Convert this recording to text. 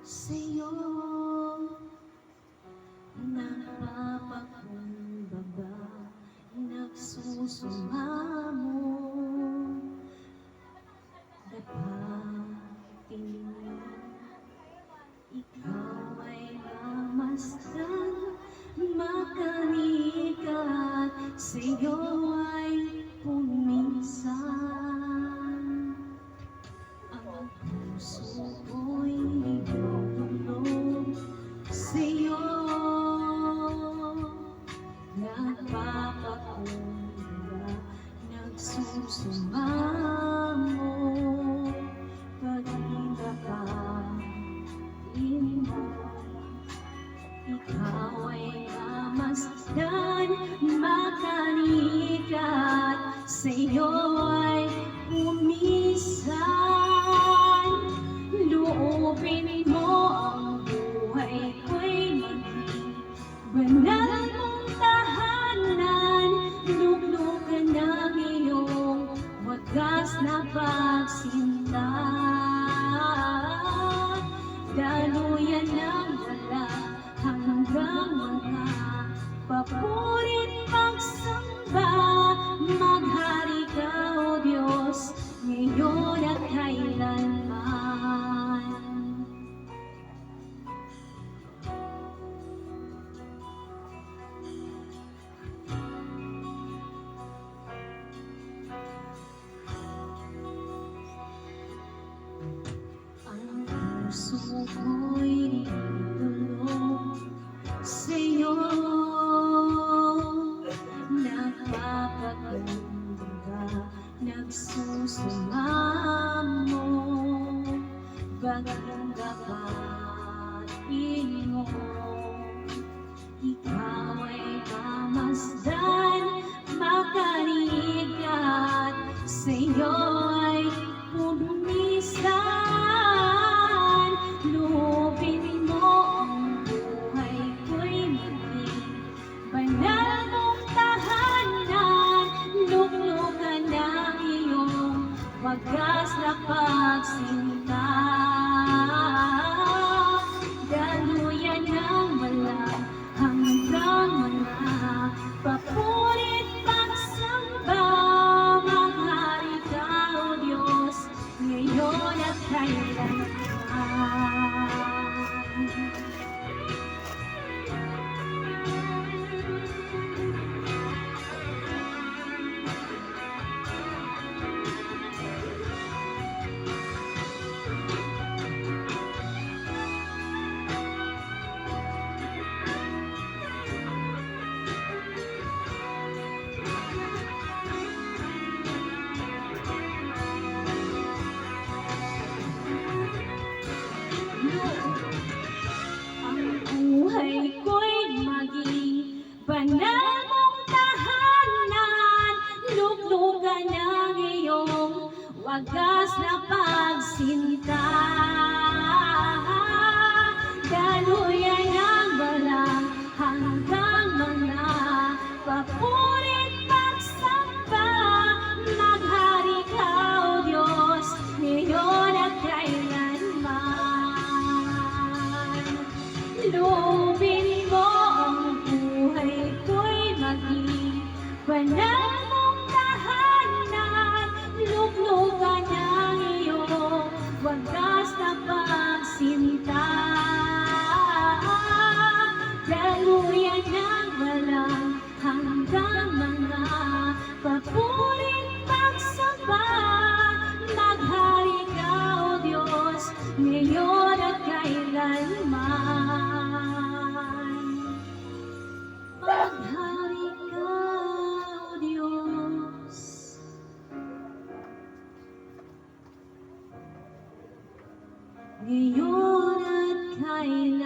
sa'yo nagpapakumbaba, nagsusumamo, dapatin mo, ikaw ay mamasdan, makanikat, sa'yo ay puminsan. Ang puso ko'y nilulog sa'yo, nagpapakumbaba, nagsusumamo, pag-ilapain mo, ikaw ay mamasdan, makanikat, sa'yo ay pumisan. Loobin mo ang buhay ko'y maging banal mong tahanan, luglugan ng iyong wagas na pagsinta. Daluyan ng wala hanggang mga papurit pagsamba, maghari ka, O Diyos, ngayon at kailanman. Ang puso ko'y nilulog sa'yo, nagpapakumbaba, nagsusumamo, baging dapatin mo, ikaw ay mamasdan, makanikat, sa'yo ay pumisan. Loobin mo ang buhay ko'y maging banal mong tahanan, luglugan ng iyong wagas na pagsinta. Daluyan ng walang hanggang mga papurit pagsamba, maghari ka, O Diyos, ngayon at kailanman. Ang buhay ko'y maging banal mong tahanan, luglugan ng iyong wagas na pagsinta. Daluyan ng walang hanggang mga papurit pagsamba, maghari ka, O Diyos, ngayon at kailanman. Loobin mo ang buhay ko'y maging banal mong tahanan, luglugan ng iyong wagas na pagsinta. Daluyan ng walang hanggang mga papurit pagsamba, maghari ka, O Diyos, ngayon at kailanman. Maghari ka, O Diyos, ngayon at kailanman.